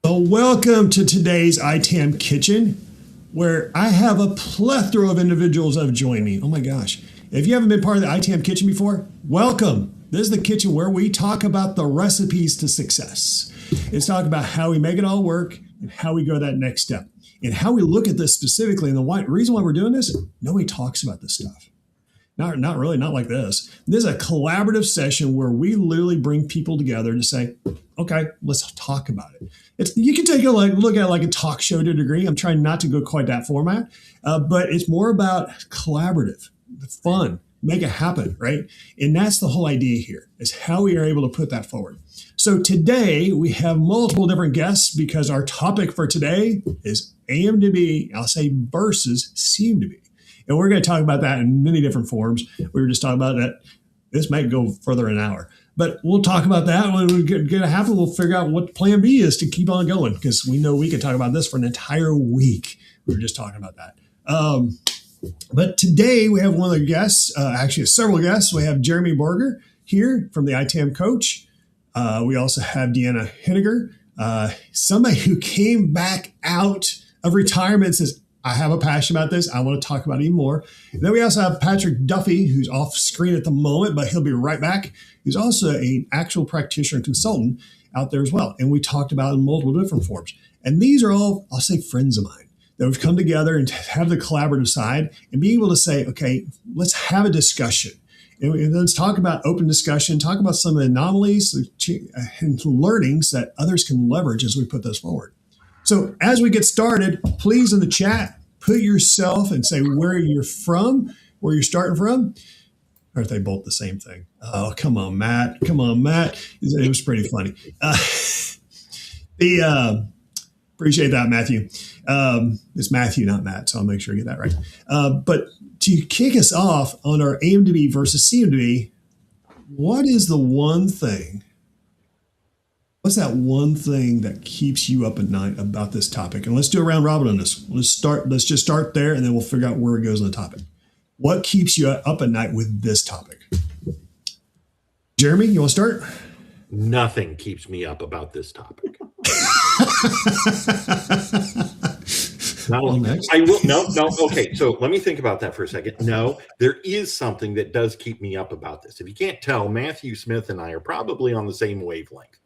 Well, welcome to today's ITAM Kitchen, where I have a plethora of individuals that have joined me. Oh my gosh. If you haven't been part of the ITAM Kitchen before, welcome. This is the kitchen where we talk about the recipes to success. It's talk about how we make it all work and how we go that next step. And how we look at this specifically, and the reason why we're doing this, nobody talks about this stuff. Not really, not like this. This is a collaborative session where we literally bring people together to say, okay, let's talk about it. You can take a look at it like a talk show to a degree. I'm trying not to go quite that format, but it's more about collaborative, fun, make it happen, right? And that's the whole idea here, is how we are able to put that forward. So today we have multiple different guests because our topic for today is AMDB, I'll say, versus CMDB. And we're going to talk about that in many different forms. We were just talking about that. This might go further an hour, but we'll talk about that when we get it happen. We'll figure out what plan B is to keep on going, because we know we can talk about this for an entire week. We were just talking about that. But today we have one of the guests, actually several guests. We have Jeremy Borger here from the ITAM Coach. We also have Deanna Henniger, somebody who came back out of retirement and says, I have a passion about this. I want to talk about it even more. And then we also have Patrick Duffy, who's off screen at the moment, but he'll be right back. He's also an actual practitioner and consultant out there as well. And we talked about it in multiple different forms. And these are all, I'll say, friends of mine that have come together and have the collaborative side and be able to say, okay, let's have a discussion. And let's talk about open discussion, talk about some of the anomalies and learnings that others can leverage as we put this forward. So as we get started, please in the chat, put yourself and say where you're from, where you're starting from. Or if they both the same thing. Oh, come on, Matt. Come on, Matt. It was pretty funny. Appreciate that, Matthew. It's Matthew, not Matt, so I'll make sure I get that right. But to kick us off on our AMDB versus CMDB, what is the one thing? What's that one thing that keeps you up at night about this topic? And let's do a round robin on this. Let's just start there, and then we'll figure out where it goes on the topic. What keeps you up at night with this topic? Jeremy, you want to start? Nothing keeps me up about this topic. Okay, so let me think about that for a second. No, there is something that does keep me up about this. If you can't tell, Matthew Smith and I are probably on the same wavelength.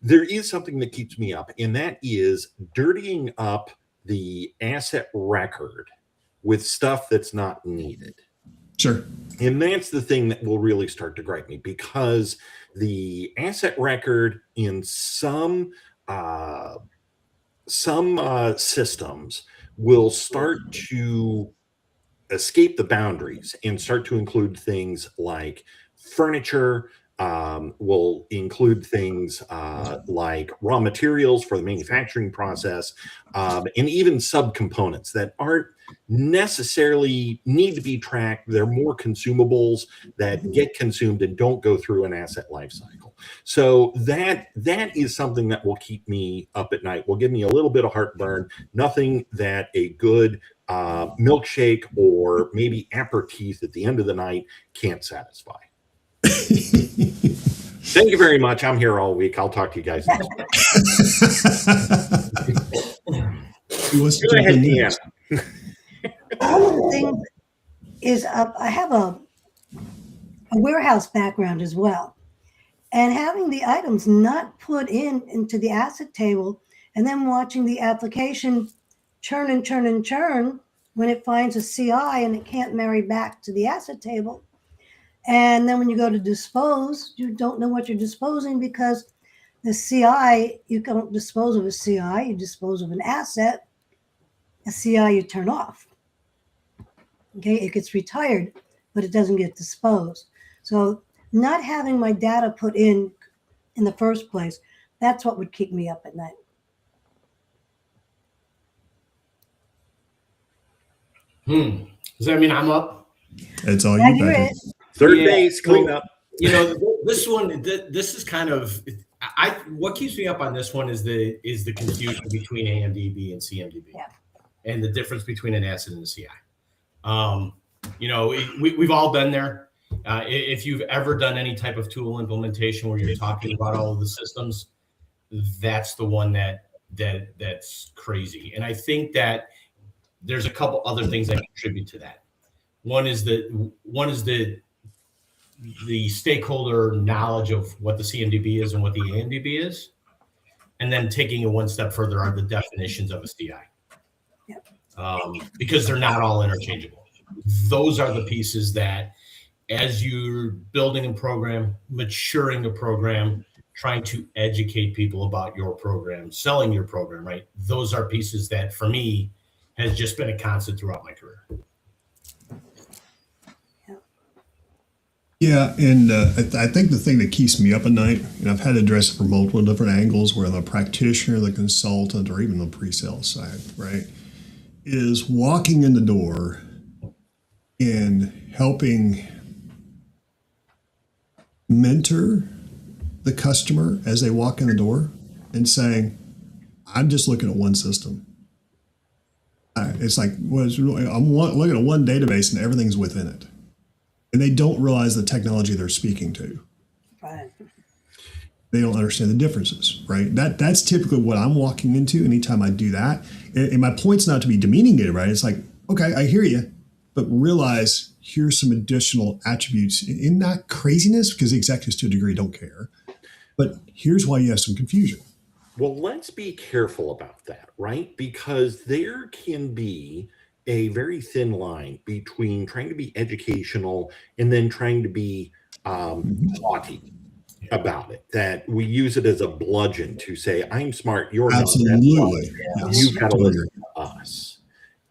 There is something that keeps me up, and that is dirtying up the asset record with stuff that's not needed. Sure. And that's the thing that will really start to gripe me, because the asset record in some systems will start to escape the boundaries and start to include things like furniture, will include things like raw materials for the manufacturing process, and even subcomponents that aren't necessarily need to be tracked. They're more consumables that get consumed and don't go through an asset life cycle. So that is something that will keep me up at night, will give me a little bit of heartburn. Nothing that a good milkshake or maybe aperitif at the end of the night can't satisfy. Thank you very much. I'm here all week. I'll talk to you guys next week. Go ahead, Deanna. One of the things is I have a warehouse background as well. And having the items not put into the asset table and then watching the application churn and churn and churn when it finds a CI and it can't marry back to the asset table. And then when you go to dispose, you don't know what you're disposing, because the CI, you don't dispose of a CI, you dispose of an asset. A CI you turn off. Okay, it gets retired, but it doesn't get disposed. So not having my data put in the first place, that's what would keep me up at night. Does that mean I'm up? It's all you, Patrick. Third base, clean up. You know, this one, this is kind of, what keeps me up on this one is the confusion between AMDB and CMDB, and the difference between an asset and a CI. You know, we've all been there. If you've ever done any type of tool implementation where you're talking about all of the systems, that's the one that's crazy. And I think that there's a couple other things that contribute to that. One is the stakeholder knowledge of what the CMDB is and what the AMDB is, and then taking it one step further are the definitions of a CI. Yep. Because they're not all interchangeable. Those are the pieces that, as you're building a program, maturing a program, trying to educate people about your program, selling your program, right? Those are pieces that, for me, has just been a constant throughout my career. Yeah, and I think the thing that keeps me up at night, and I've had to address it from multiple different angles, where the practitioner, the consultant, or even the pre-sale side, right, is walking in the door and helping mentor the customer as they walk in the door and saying, I'm just looking at one system. It's like, I'm looking at one database and everything's within it. And they don't realize the technology they're speaking to. Right. They don't understand the differences, right? That's typically what I'm walking into anytime I do that. And my point's not to be demeaning it, right? It's like, okay, I hear you, but realize here's some additional attributes in not craziness, because the executives to a degree don't care, but here's why you have some confusion. Well, let's be careful about that, right? Because there can be a very thin line between trying to be educational and then trying to be haughty about it, that we use it as a bludgeon to say, I'm smart, you're absolutely not. Yes. You've got to listen to us.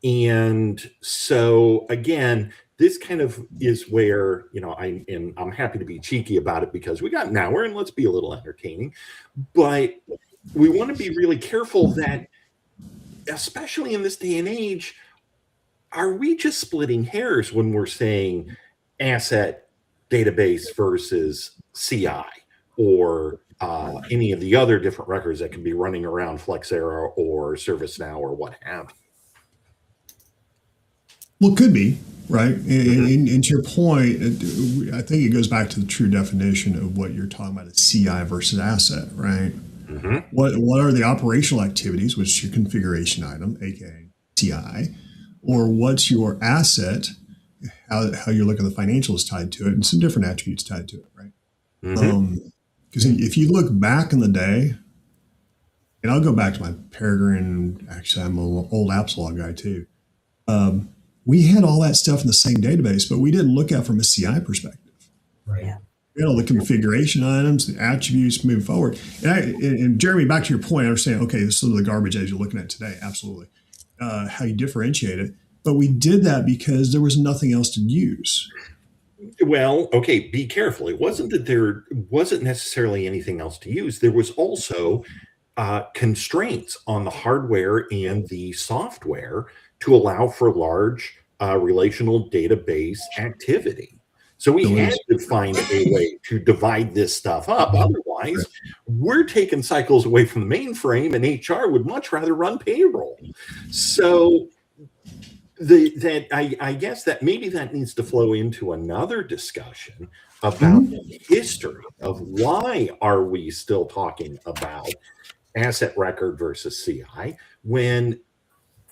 And so again, this kind of is where, I'm happy to be cheeky about it because we got an hour and let's be a little entertaining, but we want to be really careful that, especially in this day and age, are we just splitting hairs when we're saying asset database versus CI or any of the other different records that can be running around Flexera or ServiceNow or what have you? Well, it could be, right? And to your point, I think it goes back to the true definition of what you're talking about, as CI versus asset, right? Mm-hmm. What are the operational activities, which is your configuration item, aka CI, or what's your asset, how you're looking at the financials tied to it, and some different attributes tied to it, right? Because if you look back in the day, and I'll go back to my Peregrine, actually I'm an old AppsLog guy too, we had all that stuff in the same database, but we didn't look at it from a CI perspective. Right. Yeah. The configuration items, the attributes moving forward. And Jeremy, back to your point, I understand, okay, this is some of the garbage as you're looking at today, absolutely. How you differentiate it. But we did that because there was nothing else to use. Well, okay, be careful. It wasn't that there wasn't necessarily anything else to use. There was also constraints on the hardware and the software to allow for large relational database activity. So we had to find a way to divide this stuff up. Otherwise, we're taking cycles away from the mainframe, and HR would much rather run payroll. So I guess that maybe that needs to flow into another discussion about the history of why are we still talking about asset record versus CI when,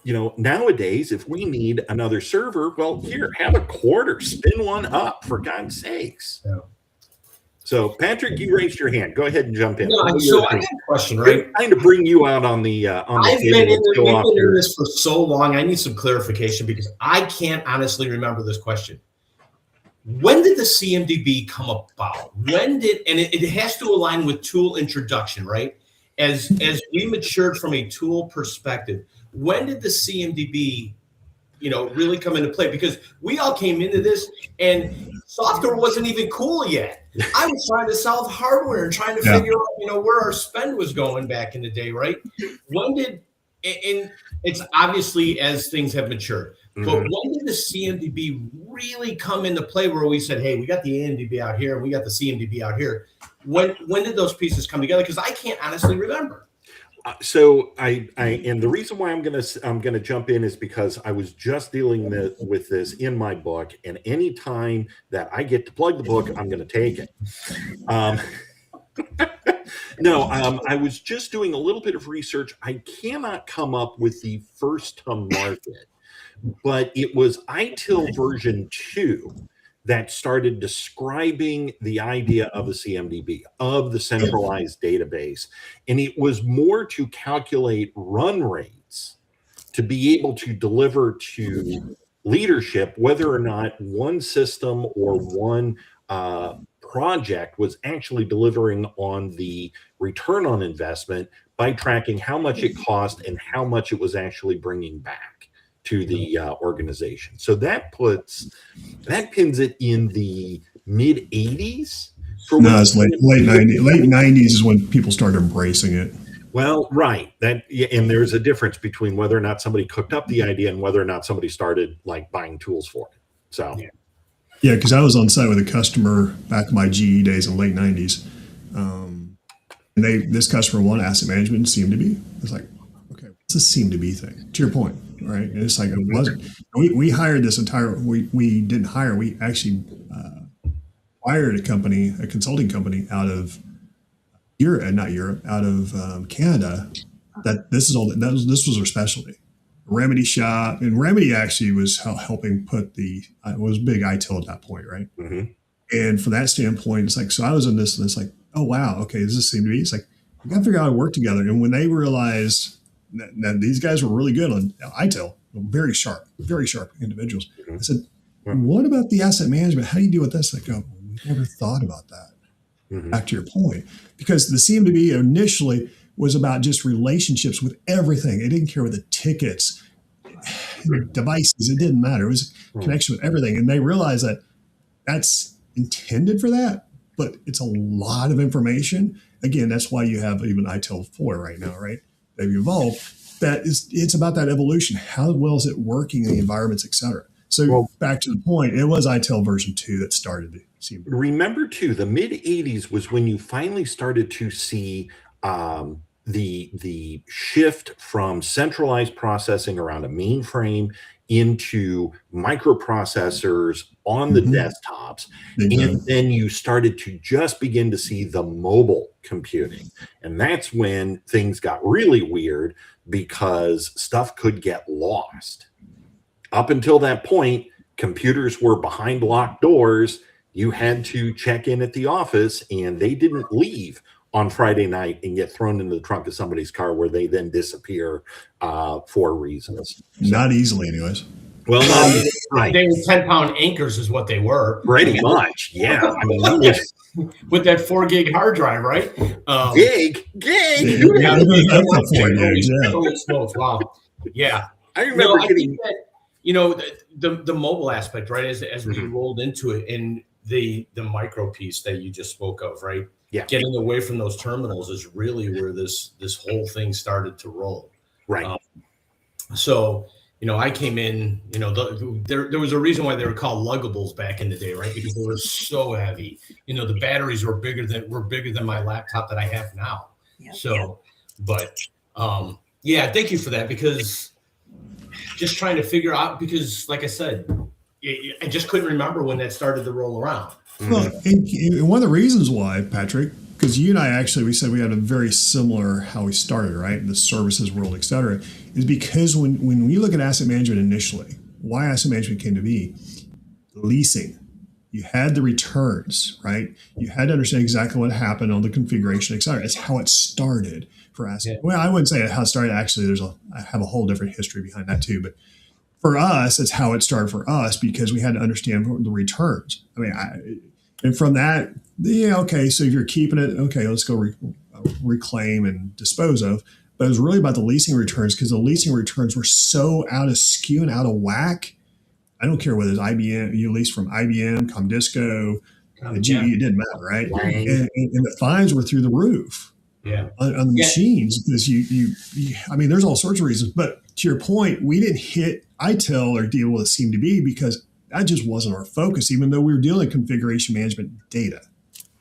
nowadays, if we need another server, well, here, have a quarter, spin one up, for God's sakes. Yeah. So, Patrick, you raised your hand. Go ahead and jump in. No, so I got a question, right? Trying to bring you out on the I've been in this for so long. I need some clarification because I can't honestly remember this question. When did the CMDB come about? And it has to align with tool introduction, right? As we matured from a tool perspective, when did the CMDB, really come into play? Because we all came into this and software wasn't even cool yet. I was trying to sell hardware and trying to figure out, where our spend was going back in the day, right? And it's obviously as things have matured, but when did the CMDB really come into play where we said, hey, we got the AMDB out here and we got the CMDB out here? When did those pieces come together? Because I can't honestly remember. So and the reason why I'm gonna jump in is because I was just dealing with this in my book, and any time that I get to plug the book, I'm gonna take it. No, I was just doing a little bit of research. I cannot come up with the first to market, but it was ITIL version 2 that started describing the idea of a CMDB, of the centralized database. And it was more to calculate run rates to be able to deliver to leadership whether or not one system or one project was actually delivering on the return on investment by tracking how much it cost and how much it was actually bringing back to the organization. So that pins it in the mid 80s. No, it's late 90s. Late 90s is when people started embracing it. Well, right. And there's a difference between whether or not somebody cooked up the idea and whether or not somebody started like buying tools for it. So yeah, because I was on site with a customer back in my GE days in the late 90s. And this customer wanted asset management CMDB. It's like, okay, what's a CMDB thing? To your point, right? And it's like, it wasn't. We hired this entire, we didn't hire, we actually hired a consulting company out of out of Canada. That this was their specialty. Remedy shop, and Remedy actually was helping put was big ITIL at that point, right? Mm-hmm. And from that standpoint, it's like, so I was in this, and it's like, oh wow, okay, does this seem to be? It's like, we got to figure out how to work together. And when they realized that these guys were really good on ITIL, very sharp individuals, I said, what about the asset management? How do you deal with this? Like, oh, we never thought about that. Back to your point, because the CMDB initially was about just relationships with everything. It didn't care with the tickets, devices. It didn't matter. It was a connection with everything. And they realized that that's intended for that, but it's a lot of information. Again, that's why you have even ITIL 4 right now, right? They've evolved. It's about that evolution. How well is it working in the environments, et cetera? So back to the point, it was ITIL version 2 that started the CMDB. Remember too, the mid 80s was when you finally started to see the shift from centralized processing around a mainframe into microprocessors on the desktops. And then you started to just begin to see the mobile computing. And that's when things got really weird because stuff could get lost. Up until that point, computers were behind locked doors. You had to check in at the office, and they didn't leave on Friday night and get thrown into the trunk of somebody's car where they then disappear for reasons. Not easily, anyways. Well, right. They were 10-pound anchors is what they were. Pretty much, yeah. I mean, with that 4 gig hard drive, right? Gig. Yeah. Holy smokes, wow. Yeah. I remember getting the mobile aspect, right? As we rolled into it, and the micro piece that you just spoke of, right? Yeah. Getting away from those terminals is really where this whole thing started to roll. Right. So, I came in, there was a reason why they were called luggables back in the day, right? Because they were so heavy. The batteries were bigger than my laptop that I have now. Yeah. So, but thank you for that, because just trying to figure out, because like I said, I just couldn't remember when that started to roll around. Well, and one of the reasons why, Patrick, because you and I actually, we said we had a very similar how we started, right? The services world, et cetera, is because when we look at asset management initially, why asset management came to be, leasing. You had the returns, right? You had to understand exactly what happened on the configuration, et cetera. It's how it started for asset. Yeah. Well, I wouldn't say how it started. Actually, I have a whole different history behind that too. But for us, it's how it started for us, because we had to understand the returns. I mean, and from that, okay, so if you're keeping it, okay, let's go reclaim and dispose of. But it was really about the leasing returns, because the leasing returns were so out of skew and out of whack. I don't care whether it's IBM, you lease from IBM, Comdisco, GE, it didn't matter, right? And the fines were through the roof on the machines, because I mean, there's all sorts of reasons. But to your point, we didn't hit ITIL or deal with CMDB because that just wasn't our focus, even though we were dealing with configuration management data.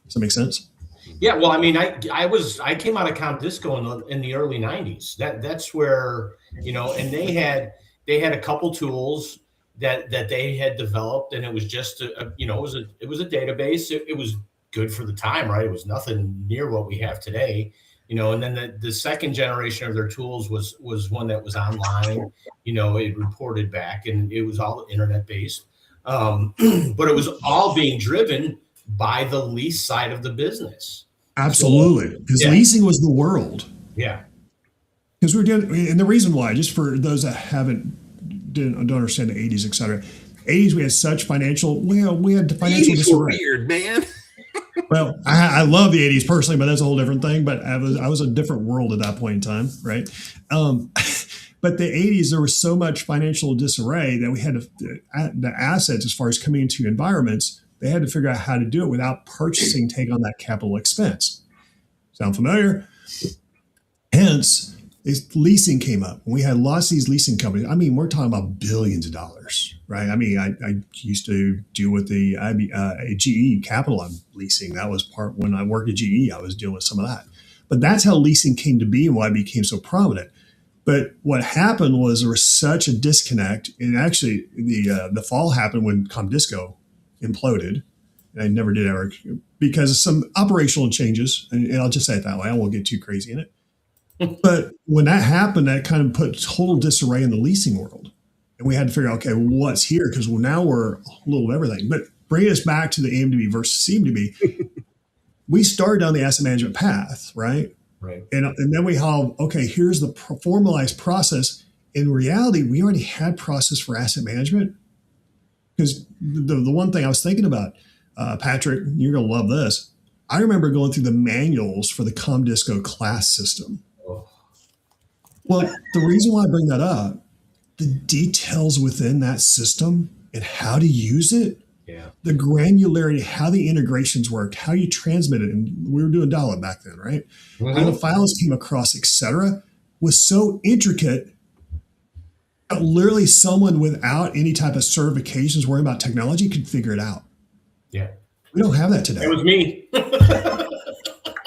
Does that make sense? Yeah, well, I mean, I came out of Comdisco in the early 90s. That's where, and they had a couple tools that they had developed, and it was just it was a database. It was good for the time, right? It was nothing near what we have today, and then the second generation of their tools was one that was online. It reported back, and it was all internet based. But it was all being driven by the lease side of the business. Absolutely. Because leasing was the world. Yeah. Because we're doing, and the reason why, just for those that don't understand the 80s, et cetera. 80s, we had such financial, we had financial disarray. Weird, man. Well, I love the 80s personally, but that's a whole different thing. But I was a different world at that point in time, right? But the 80s, there was so much financial disarray that we had the assets, as far as coming into environments, they had to figure out how to do it without take on that capital expense. Sound familiar? Hence, leasing came up. We had lots of these leasing companies. I mean, we're talking about billions of dollars, right? I mean, I used to deal with the GE Capital on leasing. That was part when I worked at GE. I was dealing with some of that. But that's how leasing came to be and why it became so prominent. But what happened was there was such a disconnect, and actually the fall happened when Comdisco imploded. And I never did ever, because of some operational changes, and I'll just say it that way. I won't get too crazy in it. But when that happened, that kind of put total disarray in the leasing world. And we had to figure out, okay, what's here? Because now we're a little of everything. But bringing us back to the AMDB versus CMDB, we started down the asset management path, right? Right. And then we have, okay, here's the formalized process. In reality, we already had process for asset management. Because the one thing I was thinking about, Patrick, you're going to love this. I remember going through the manuals for the Comdisco class system. Well, the reason why I bring that up, the details within that system and how to use it, the granularity, how the integrations worked, how you transmit it, and we were doing dial-up back then, right? Mm-hmm. How the files came across, etc., was so intricate that literally someone without any type of certifications worrying about technology could figure it out. Yeah. We don't have that today. It was me.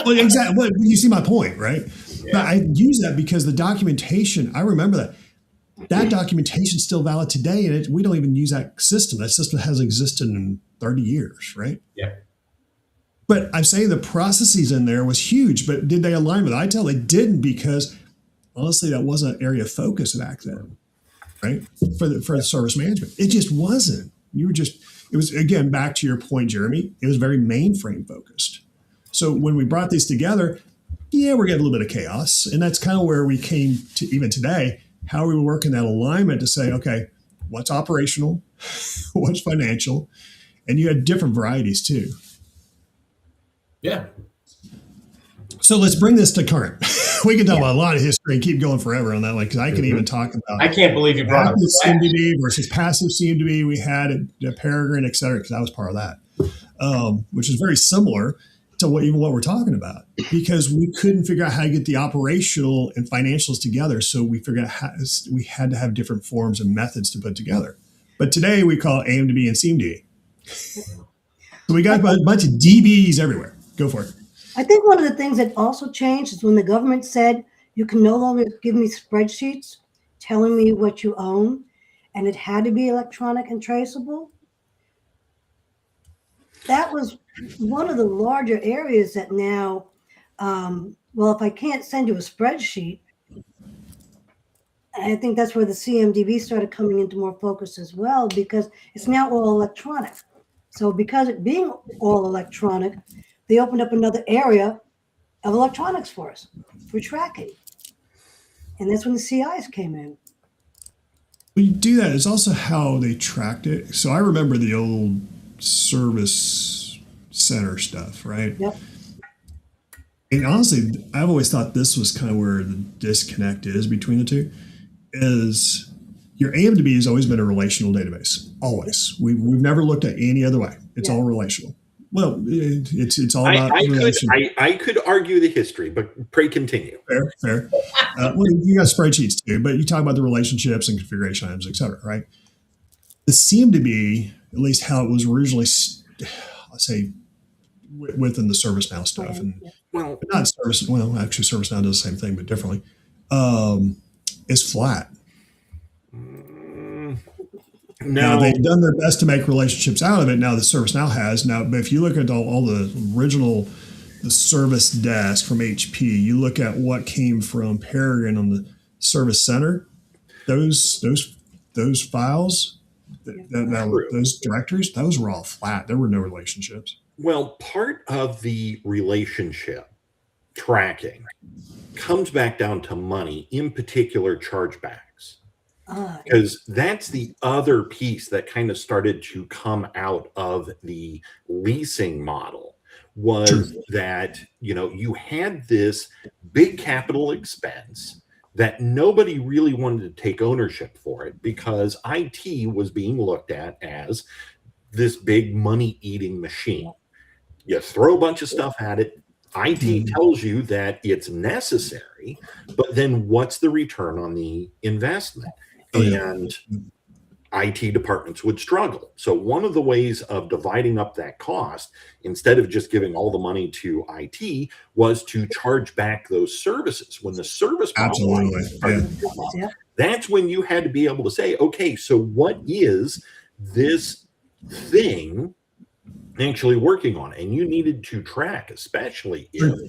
Well, exactly. Well, you see my point, right? Yeah. But I use that because the documentation, I remember that documentation is still valid today, and we don't even use that system. That system hasn't existed in 30 years, right? Yeah. But I'm saying the processes in there was huge, but did they align with ITIL? They didn't, because honestly, that wasn't an area of focus back then, right? For the service management. It just wasn't. It was, again, back to your point, Jeremy, it was very mainframe focused. So when we brought these together, we're getting a little bit of chaos. And that's kind of where we came to even today, how we were working that alignment to say, okay, what's operational, what's financial, and you had different varieties too. Yeah. So let's bring this to current. We can talk about a lot of history and keep going forever on that one, because I can even talk about. I can't believe you brought up CMDB versus passive CMDB. We had a Peregrine, et cetera, because I was part of that, which is very similar to what we're talking about, because we couldn't figure out how to get the operational and financials together. So we figured out we had to have different forms and methods to put together. But today we call it AMDB and CMDB. So we got a bunch of DBs everywhere. Go for it. I think one of the things that also changed is when the government said you can no longer give me spreadsheets telling me what you own, and it had to be electronic and traceable. That was one of the larger areas that now, if I can't send you a spreadsheet, I think that's where the CMDB started coming into more focus as well, because it's now all electronic. So because it being all electronic, they opened up another area of electronics for us, for tracking. And that's when the CIs came in. When you do that, it's also how they tracked it. So I remember the old service center stuff, right? Yep. And honestly, I've always thought this was kind of where the disconnect is between the two, is your AMDB has always been a relational database. Always. We've never looked at any other way. It's all relational. Well, it's all about I could argue the history, but pray continue. Fair. You got spreadsheets too, but you talk about the relationships and configuration items, et cetera, right? The CMDB, at least how it was originally, let's say, within the ServiceNow stuff, and not service. Well, actually, ServiceNow does the same thing, but differently. Is flat. Now No, they've done their best to make relationships out of it. Now the ServiceNow has now, but if you look at all the original the service desk from HP, you look at what came from Paragon on the Service Center. Those files, true. those directories, those were all flat. There were no relationships. Well, part of the relationship tracking comes back down to money, in particular chargebacks. Because that's the other piece that kind of started to come out of the leasing model was that, you had this big capital expense that nobody really wanted to take ownership for it because IT was being looked at as this big money eating machine. You throw a bunch of stuff at it. IT tells you that it's necessary, but then what's the return on the investment? And IT departments would struggle. So one of the ways of dividing up that cost, instead of just giving all the money to IT, was to charge back those services. When the service model started to come up, that's when you had to be able to say, okay, so what is this thing actually working on? And you needed to track, especially if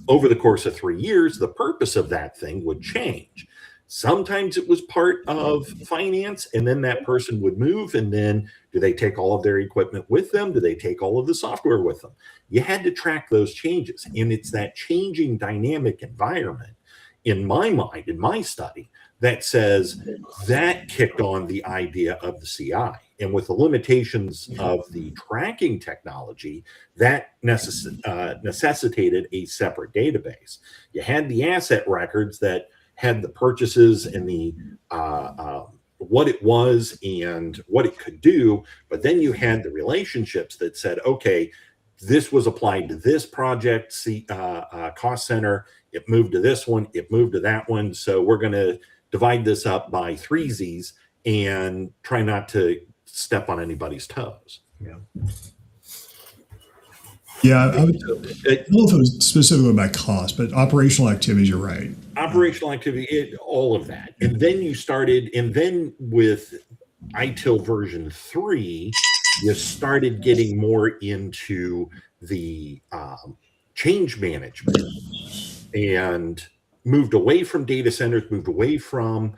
over the course of 3 years, the purpose of that thing would change. Sometimes it was part of finance, and then that person would move, and then do they take all of their equipment with them? Do they take all of the software with them? You had to track those changes, and it's that changing dynamic environment, in my mind, in my study, that says that kicked on the idea of the CI. And with the limitations of the tracking technology, that necessitated a separate database. You had the asset records that had the purchases and the what it was and what it could do, but then you had the relationships that said, okay, this was applied to this project cost center, it moved to this one, it moved to that one, so we're going to divide this up by threesies and try not to step on anybody's toes. Yeah, I don't know if it was specifically by cost, but operational activities, you're right. Operational activity, all of that. And then you started, and then with ITIL version 3, you started getting more into the change management and moved away from data centers, moved away from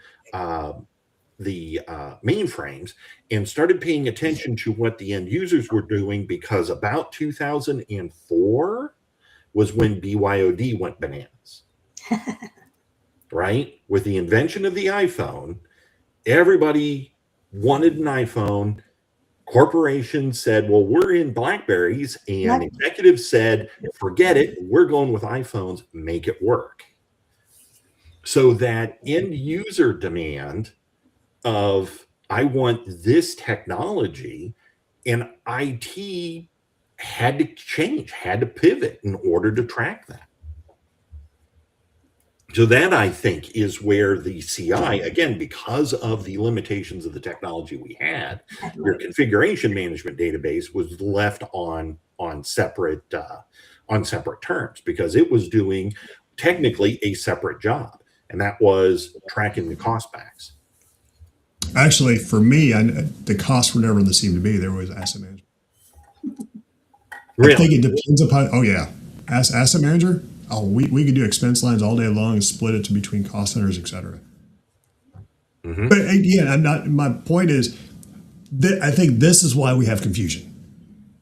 the mainframes, and started paying attention to what the end users were doing, because about 2004 was when BYOD went bananas. Right? With the invention of the iPhone, everybody wanted an iPhone. Corporations said, well, we're in BlackBerries, and executives said, forget it, we're going with iPhones, make it work. So that end user demand of, I want this technology, and IT had to change, had to pivot in order to track that. So that, I think, is where the CI, again, because of the limitations of the technology we had, your configuration management database was left on separate terms, because it was doing technically a separate job, and that was tracking the cost backs. Actually, for me, the costs were never in the CMDB. There was asset management. Really? I think it depends upon. Oh yeah, asset manager. Oh, we could do expense lines all day long and split it to between cost centers, et cetera. Mm-hmm. But again, I'm not. My point is that I think this is why we have confusion,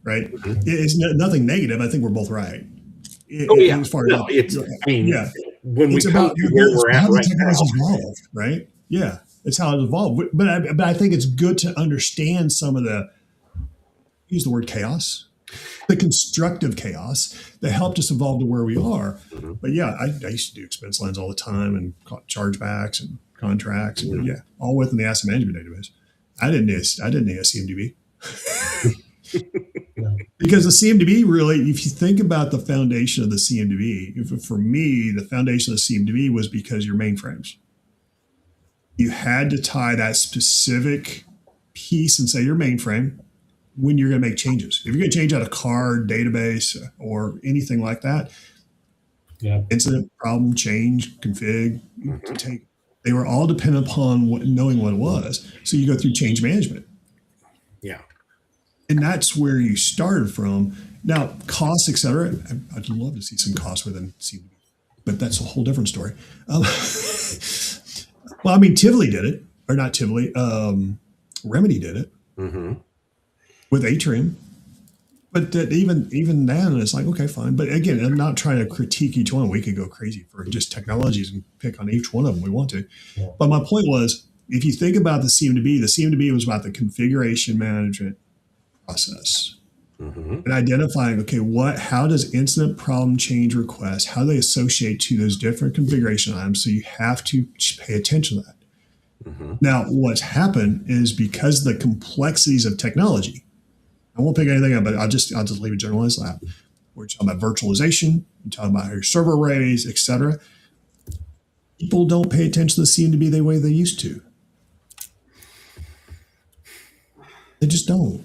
right? Mm-hmm. It's nothing negative. I think we're both right. As far as when we come to where we're at right now, evolved, right? Yeah, it's how it evolved. But I think it's good to understand some of the, use the word chaos, the constructive chaos that helped us evolve to where we are. Mm-hmm. But yeah, I used to do expense lines all the time and chargebacks and contracts, and yeah, all within the asset management database. I didn't need a CMDB. Because the CMDB really, if you think about the foundation of the CMDB, for me, the foundation of the CMDB was because your mainframes. You had to tie that specific piece and say your mainframe when you're going to make changes. If you're going to change out a card, database, or anything like that, incident, problem, change, config, they were all dependent upon knowing what it was. So you go through change management. Yeah. And that's where you started from. Now, costs, et cetera, I'd love to see some costs within CMDB, but that's a whole different story. Well, I mean, Tivoli did it, or not Tivoli, Remedy did it with Atrium. But that even then, it's like, okay, fine. But again, I'm not trying to critique each one. We could go crazy for just technologies and pick on each one of them we want to. Yeah. But my point was, if you think about the CMDB was about the configuration management process and identifying, okay, how does incident problem change requests, how they associate to those different configuration items. So you have to pay attention to that. Now, what's happened is because of the complexities of technology, I won't pick anything up, but I'll just leave it generalized lab. We're talking about virtualization, we're talking about your server arrays, et cetera. People don't pay attention to the CMDB the way they used to. They just don't.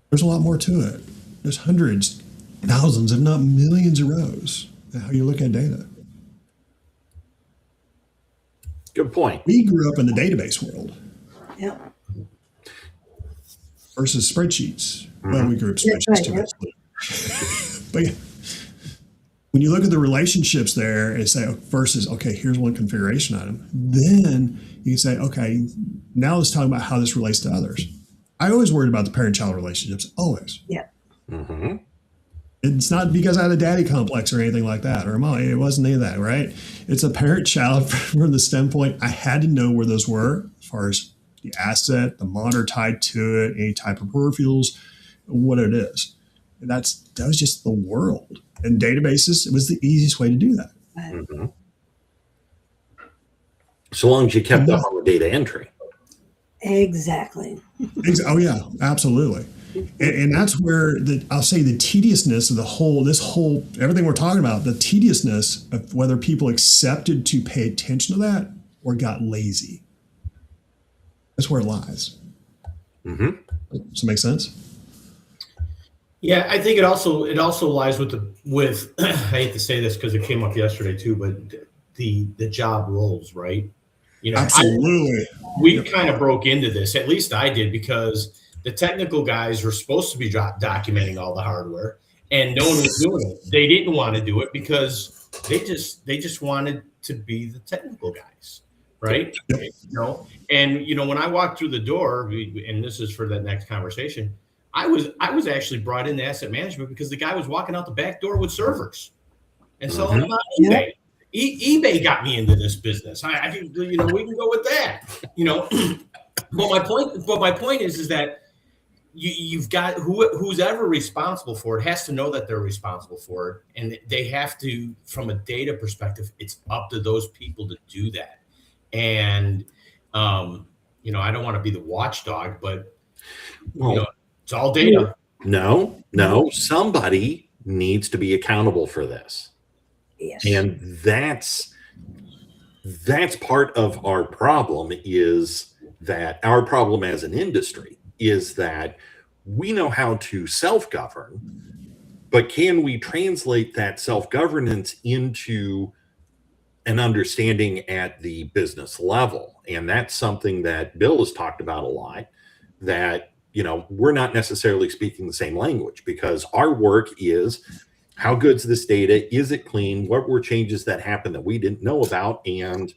There's a lot more to it. There's hundreds, thousands, if not millions of rows in how you look at data. Good point. We grew up in the database world Yep. versus spreadsheets. Well, we grew up spreadsheets too. But yeah, when you look at the relationships there and say versus, okay, here's one configuration item, then you can say, okay, now let's talk about how this relates to others. I always worried about the parent-child relationships, always. Yeah. It's not because I had a daddy complex or anything like that, or mom. It wasn't any of that, right? It's a parent-child from the standpoint. I had to know where those were as far as the asset, the monitor tied to it, any type of peripherals, what it is. And that was just the world. And databases, it was the easiest way to do that. So long as you kept up on the data entry. Exactly. Oh yeah, absolutely. And that's where I'll say the tediousness of everything we're talking about, the tediousness of whether people accepted to pay attention to that or got lazy. That's where it lies. Does that make sense? Yeah, I think it also lies with I hate to say this because it came up yesterday too, but the job roles, right? You know, absolutely. We kind of broke into this, at least I did, because the technical guys were supposed to be documenting all the hardware, and no one was doing it. They didn't want to do it because they just wanted to be the technical guys, right? Yep. You know, and you know, when I walked through the door, and this is for that next conversation, I was actually brought into asset management because the guy was walking out the back door with servers and selling them on eBay. eBay got me into this business. I think, you know, we can go with that, you know. But my point is that you've got who's ever responsible for it has to know that they're responsible for it, and they have to, from a data perspective, it's up to those people to do that. And you know, I don't want to be the watchdog, but you know, it's all data. No, somebody needs to be accountable for this. Yes. And that's part of our problem, is that our problem as an industry is that we know how to self-govern, but can we translate that self-governance into an understanding at the business level? And that's something that Bill has talked about a lot, that, you know, we're not necessarily speaking the same language, because our work is, how good's this data? Is it clean? What were changes that happened that we didn't know about? And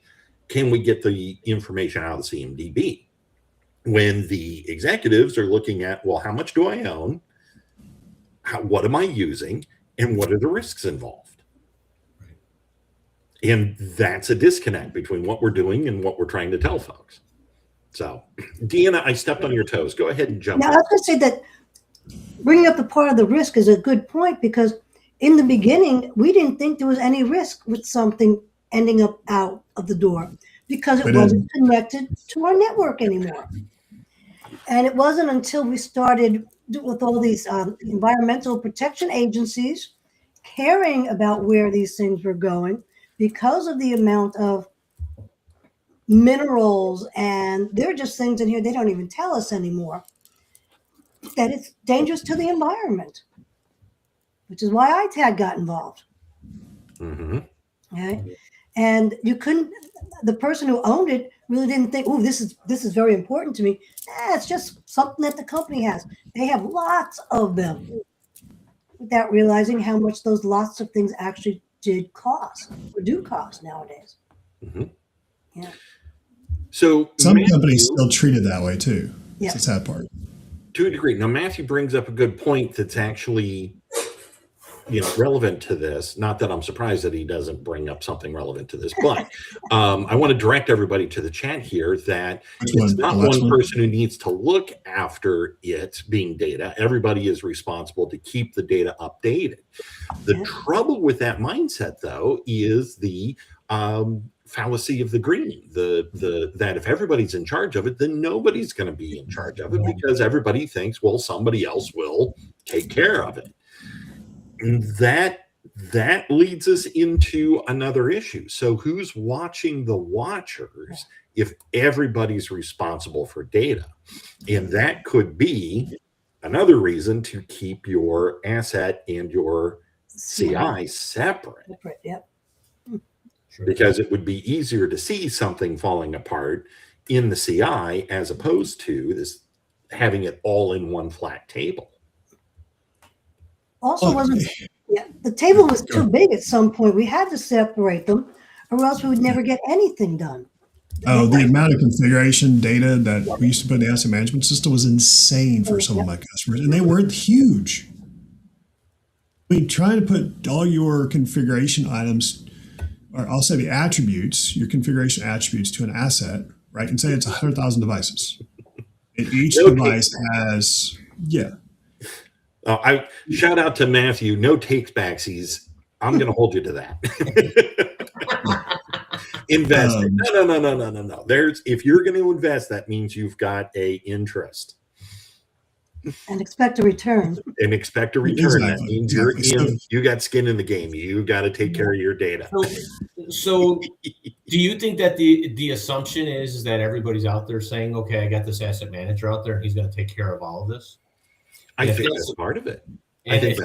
can we get the information out of the CMDB? When the executives are looking at, well, how much do I own? What am I using? And what are the risks involved? And that's a disconnect between what we're doing and what we're trying to tell folks. So, Deanna, I stepped on your toes. Go ahead and jump in. I was going to say that bringing up the part of the risk is a good point, because in the beginning, we didn't think there was any risk with something ending up out of the door because it wasn't connected to our network anymore. And it wasn't until we started with all these environmental protection agencies caring about where these things were going, because of the amount of minerals, and there are just things in here they don't even tell us anymore, that it's dangerous to the environment, which is why ITAG got involved. Okay. And you couldn't, the person who owned it really didn't think, oh, this is very important to me. It's just something that the company has. They have lots of them without realizing how much those lots of things actually did cost or do cost nowadays. Mm-hmm. Yeah. So some Matthew, companies still treat it that way too. Yeah. That's the sad part. To a degree. Now, Matthew brings up a good point that's actually, relevant to this. Not that I'm surprised that he doesn't bring up something relevant to this, but I want to direct everybody to the chat here that it's not one person who needs to look after it being data. Everybody is responsible to keep the data updated. The trouble with that mindset, though, is the fallacy of the green, that if everybody's in charge of it, then nobody's going to be in charge of it because everybody thinks, well, somebody else will take care of it. And that leads us into another issue. So who's watching the watchers if everybody's responsible for data? And that could be another reason to keep your asset and your CI separate. Yep. Because it would be easier to see something falling apart in the CI as opposed to this having it all in one flat table. Also, the table was too big at some point. We had to separate them, or else we would never get anything done. Oh, the amount of configuration data that we used to put in the asset management system was insane for some of my customers, and they weren't huge. I mean, trying to put all your configuration items, or I'll say the attributes, your configuration attributes to an asset, right? And say it's 100,000 devices. And each device has, I shout out to Matthew. No takes backsies. I'm going to hold you to that. Invest. No. If you're going to invest, that means you've got a interest. And expect a return. Exactly. That means you got skin in the game. You got to take care of your data. So do you think that the assumption is that everybody's out there saying, okay, I got this asset manager out there and he's going to take care of all of this? I think that's part of it. I think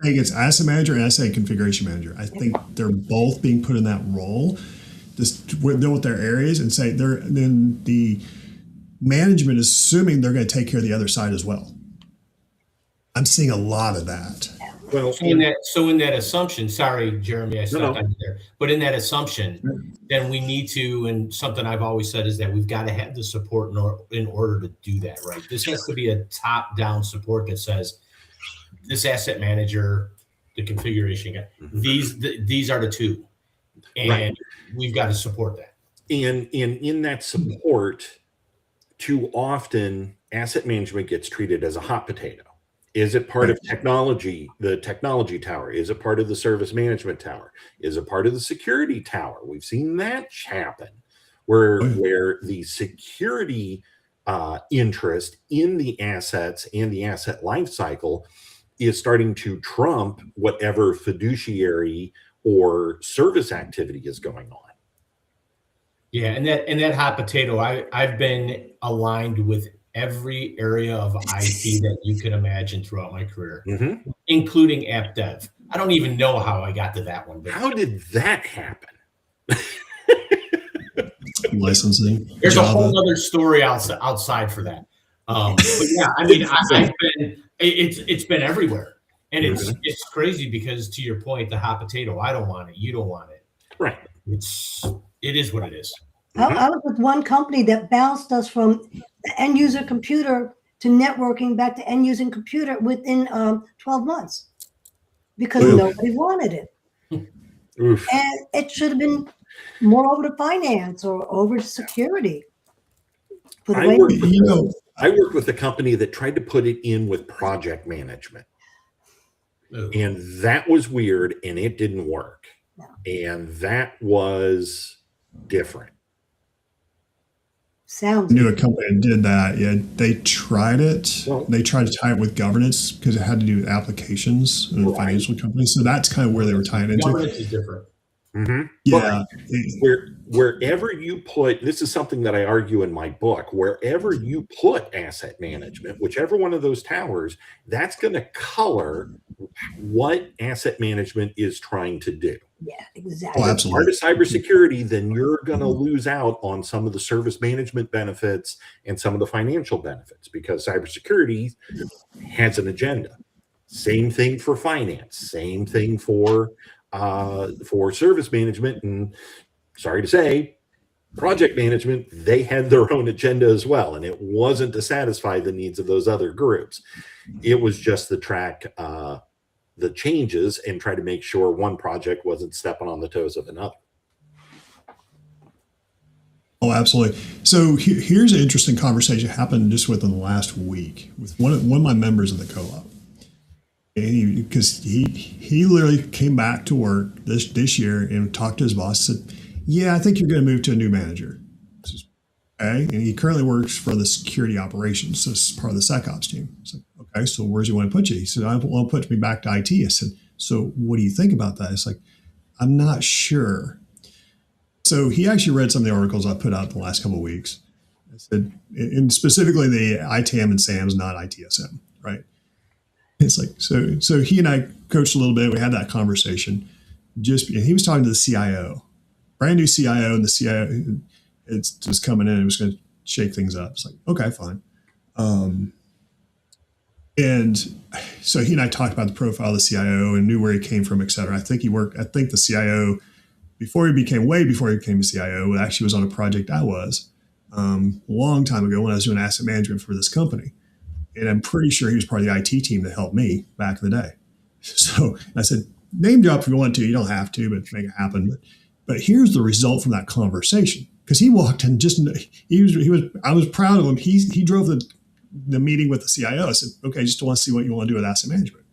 it's asset manager and asset configuration manager. I think they're both being put in that role. Just deal with their areas and say then the management is assuming they're going to take care of the other side as well. I'm seeing a lot of that. Well, in that assumption, sorry, Jeremy, I stopped on you there. But in that assumption, then we need to, and something I've always said is that we've got to have the support in order to do that, right? This has to be a top-down support that says, this asset manager, the configuration guy, these are the two, and we've got to support that. And in that support, too often asset management gets treated as a hot potato. Is it part of technology, the technology tower? Is it part of the service management tower? Is it part of the security tower? We've seen that happen where the security interest in the assets and the asset life cycle is starting to trump whatever fiduciary or service activity is going on. Yeah, and that hot potato, I've been aligned with every area of IT that you could imagine throughout my career, including app dev. I don't even know how I got to that one. But how did that happen? Licensing. There's a whole other story outside for that. But yeah, I mean, it's been everywhere, and it's crazy because, to your point, the hot potato. I don't want it. You don't want it. Right. It is what it is. I was with one company that bounced us from the end user computer to networking back to end user computer within 12 months because nobody wanted it. Oof. And it should have been more over to finance or over to security. I worked with a company that tried to put it in with project management. And that was weird, and it didn't work. No. And that was different. Sounds. I knew a company that did that. Yeah, they tried it. They tried to tie it with governance because it had to do with applications and financial companies. So that's kind of where they were tying into. Governance is different. Yeah. Wherever you put, this is something that I argue in my book, wherever you put asset management, whichever one of those towers, that's going to color what asset management is trying to do. Yeah, exactly. Oh, As part of cybersecurity, then you're going to lose out on some of the service management benefits and some of the financial benefits, because cybersecurity has an agenda. Same thing for finance, same thing for service management, and sorry to say, project management, they had their own agenda as well, and it wasn't to satisfy the needs of those other groups. It was just to track the changes and try to make sure one project wasn't stepping on the toes of another. Oh, absolutely. So here's an interesting conversation that happened just within the last week with one of my members of the co-op. Because he literally came back to work this year and talked to his boss, said, yeah, I think you're going to move to a new manager. Says, okay. And he currently works for the security operations, so it's part of the SecOps team. It's like, okay, so where's he want to put you? He said, I want to put me back to IT. I said, so what do you think about that? It's like, I'm not sure. So he actually read some of the articles I put out the last couple of weeks. I said, and specifically the ITAM and SAM's, not ITSM, right? It's like, so he and I coached a little bit. We had that conversation. And he was talking to the CIO, brand new CIO, and the CIO, it's just coming in and was going to shake things up. It's like, okay, fine. And so he and I talked about the profile of the CIO and knew where he came from, et cetera. I think the CIO, before he became a CIO, actually was on a project I was a long time ago when I was doing asset management for this company. And I'm pretty sure he was part of the IT team that helped me back in the day. So I said, name drop if you want to. You don't have to, but make it happen. But here's the result from that conversation. Because he walked in I was proud of him. He drove the meeting with the CIO. I said, okay, just want to see what you want to do with asset management.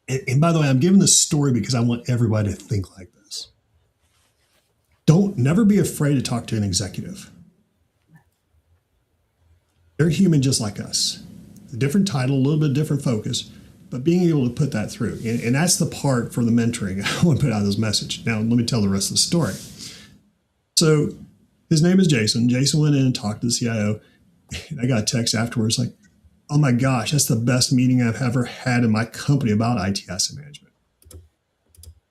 And by the way, I'm giving this story because I want everybody to think like this. Never be afraid to talk to an executive. They're human just like us. A different title, a little bit different focus, but being able to put that through. And that's the part for the mentoring I want to put out this message. Now, let me tell the rest of the story. So his name is Jason. Jason went in and talked to the CIO. And I got a text afterwards like, oh my gosh, that's the best meeting I've ever had in my company about IT asset management.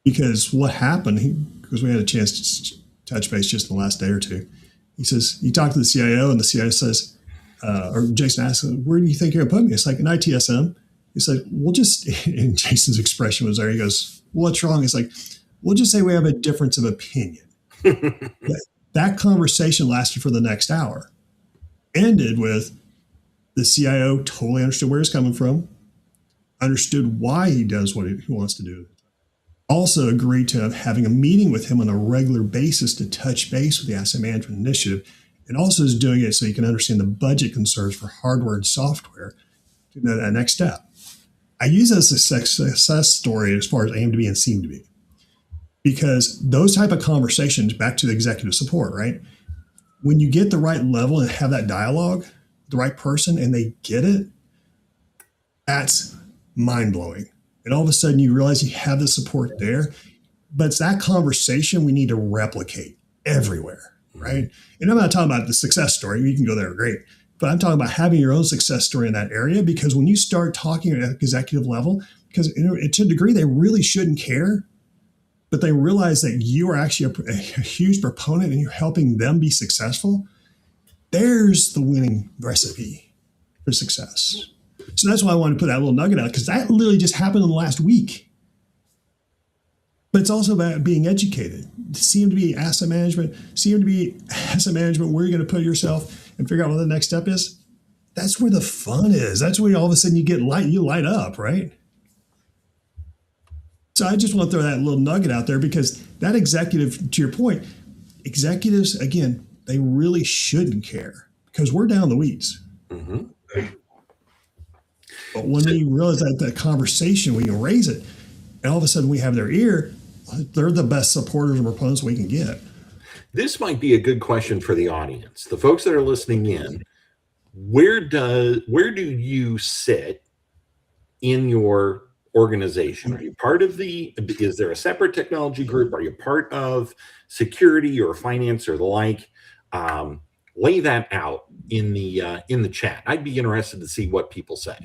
Because what happened, because we had a chance to touch base just in the last day or two, he says, you talk to the CIO and the CIO says, or Jason asks, where do you think you're going to put me? It's like an ITSM. He's like, we'll just, and Jason's expression was there. He goes, what's wrong? It's like, we'll just say we have a difference of opinion. That conversation lasted for the next hour. Ended with the CIO totally understood where he's coming from, understood why he does what he wants to do. Also agreed to having a meeting with him on a regular basis to touch base with the asset management initiative. And also is doing it so you can understand the budget concerns for hardware and software to know that next step. I use that as a success story as far as AMDB and CMDB, because those type of conversations, back to the executive support, right? When you get the right level and have that dialogue, the right person, and they get it, that's mind-blowing. And all of a sudden you realize you have the support there, but it's that conversation we need to replicate everywhere. Right. And I'm not talking about the success story. You can go there, great. But I'm talking about having your own success story in that area, because when you start talking at executive level, because to a degree, they really shouldn't care, but they realize that you are actually a huge proponent and you're helping them be successful. There's the winning recipe for success. So that's why I wanted to put that little nugget out, because that literally just happened in the last week. But it's also about being educated. CMDB asset management, where you're going to put yourself and figure out what the next step is. That's where the fun is. That's where all of a sudden you light up, right? So I just want to throw that little nugget out there, because that executive, to your point, executives, again, they really shouldn't care, because we're down the weeds. Mm-hmm. But when we realize that conversation, we can raise it, and all of a sudden we have their ear, they're the best supporters and proponents we can get. This might be a good question for the audience. The folks that are listening in, where do you sit in your organization? Are you part of is there a separate technology group? Are you part of security or finance or the like? Lay that out in the chat. I'd be interested to see what people say.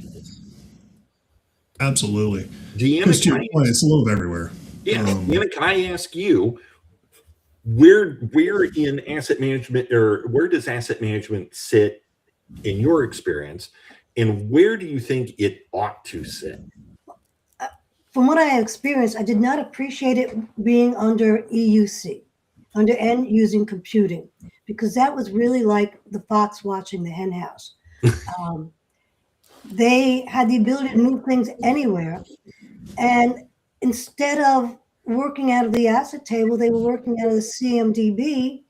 Absolutely. Deanna, Because to your point, it's a little bit everywhere. yeah, Deanna, can I ask you, where in asset management, or where does asset management sit in your experience, and where do you think it ought to sit? From what I experienced, I did not appreciate it being under EUC, under end using computing, because that was really like the fox watching the hen house. They had the ability to move things anywhere. And instead of working out of the asset table, they were working out of the CMDB,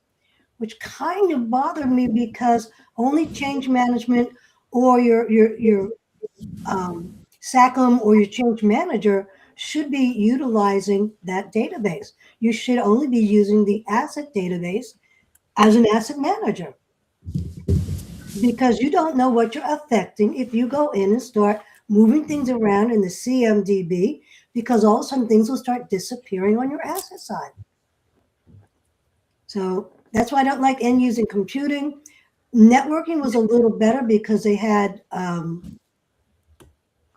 which kind of bothered me because only change management or your SACM or your change manager should be utilizing that database. You should only be using the asset database as an asset manager, because you don't know what you're affecting if you go in and start moving things around in the CMDB, because all of a sudden things will start disappearing on your asset side. So that's why I don't like end using computing. Networking was a little better because they had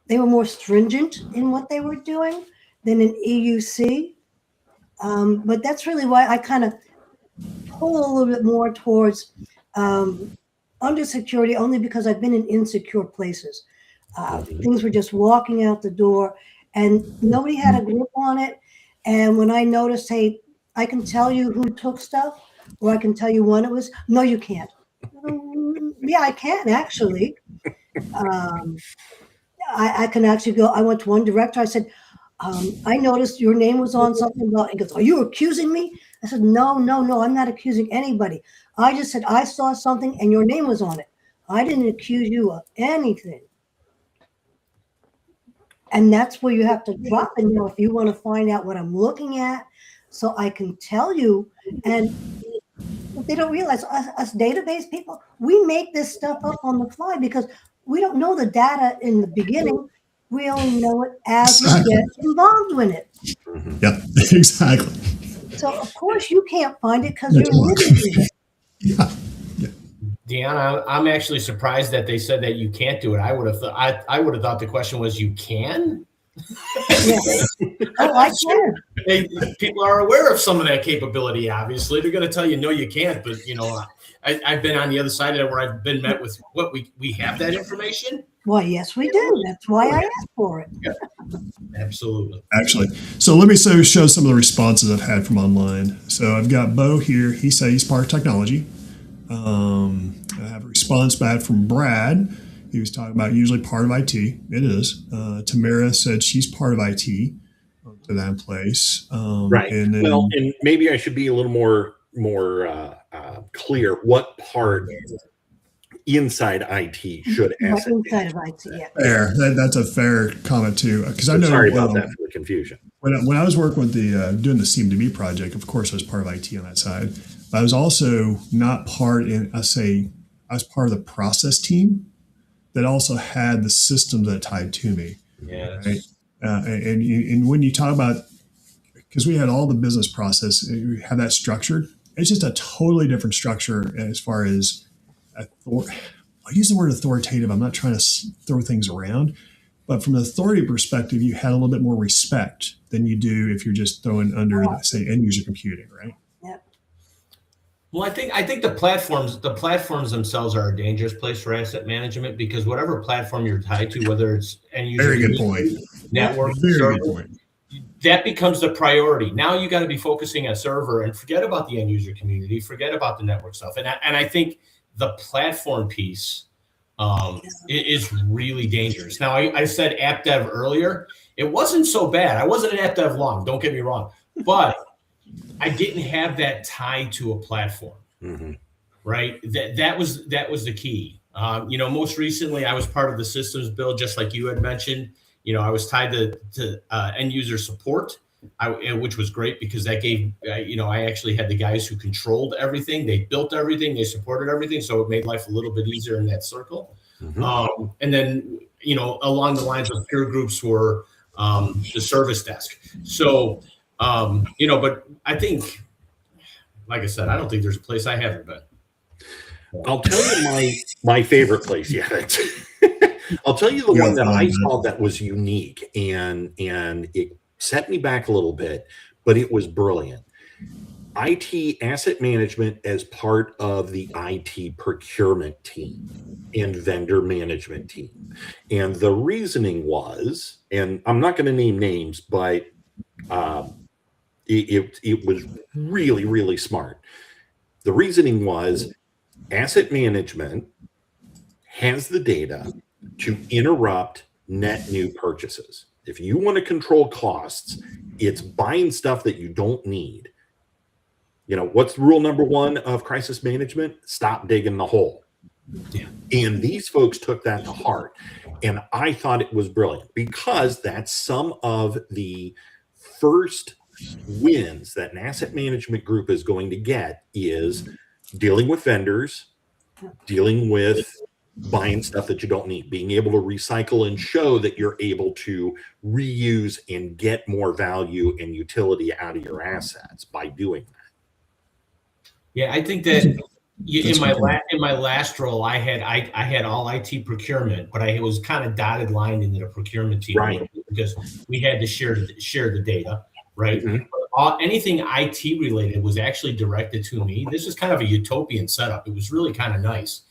they were more stringent in what they were doing than in EUC. But that's really why I kind of pull a little bit more towards under security, only because I've been in insecure places. Things were just walking out the door and nobody had a grip on it. And when I noticed, hey, I can tell you who took stuff, or I can tell you when it was. No, you can't. Yeah, I can actually. I can actually go. I went to one director. I said, I noticed your name was on something about. He goes, "Are you accusing me?" I said, No, I'm not accusing anybody. I just said I saw something and your name was on it. I didn't accuse you of anything. And that's where you have to drop it now if you want to find out what I'm looking at, so I can tell you. And what they don't realize, us database people, we make this stuff up on the fly because we don't know the data in the beginning. We only know it as we get involved with it. Yeah, exactly. So of course you can't find it because you're living with it. Yeah. Deanna, I'm actually surprised that they said that you can't do it. I would have thought the question was, you can? Yeah. Oh, I can. People are aware of some of that capability. Obviously, they're going to tell you no, you can't. But I've been on the other side of it, where I've been met with what we have that information. Well, yes, we do. That's why I asked for it. Yeah. Absolutely. Actually, so let me show some of the responses I've had from online. So I've got Bo here. He said he's part of technology. I have a response back from Brad. He was talking about usually part of IT. It is. Tamara said she's part of IT to that place. Right. And then, well, and maybe I should be a little more clear. What part inside IT should asset inside of IT? Yeah. Fair. That's a fair comment too. Because I know. Sorry about that for the confusion. When I was working with doing the CMDB project, of course, I was part of IT on that side. But I was also not part in. I was part of the process team that also had the systems that tied to me. Yeah. Right? And when you talk about, because we had all the business process, we had that structured. It's just a totally different structure as far as I use the word authoritative. I'm not trying to throw things around, but from an authority perspective, you had a little bit more respect than you do if you're just throwing under, say, end user computing, right? Yep. Well, I think the platforms themselves are a dangerous place for asset management, because whatever platform you're tied to, whether it's end user, very good point, network, very good point, that becomes the priority. Now you got to be focusing on server and forget about the end user community, forget about the network stuff, and I think the platform piece is really dangerous. Now, I said app dev earlier. It wasn't so bad. I wasn't an app dev long, don't get me wrong, but I didn't have that tie to a platform, right? That was the key. Most recently, I was part of the systems build, just like you had mentioned. I was tied to end user support, which was great because that gave, I actually had the guys who controlled everything. They built everything. They supported everything. So it made life a little bit easier in that circle. And then, along the lines of peer groups were the service desk. So, but I think, like I said, I don't think there's a place I haven't been. I'll tell you my favorite place. Yeah, I'll tell you the Yeah, one that I I love that. saw that was unique, and it set me back a little bit, but it was brilliant. IT asset management as part of the IT procurement team and vendor management team. And the reasoning was, and I'm not going to name names, but it was really, really smart. The reasoning was asset management has the data to interrupt net new purchases. If you want to control costs, it's buying stuff that you don't need. What's rule number one of crisis management? Stop digging the hole. Yeah. And these folks took that to heart. And I thought it was brilliant because that's some of the first wins that an asset management group is going to get is dealing with vendors, dealing with buying stuff that you don't need, being able to recycle and show that you're able to reuse and get more value and utility out of your assets by doing that. Yeah, I think that in my last role, I had all IT procurement, but I was kind of dotted line into the procurement team, Right, because we had to share the data, right? Mhm. Anything IT related was actually directed to me. This is kind of a utopian setup. It was really kind of nice.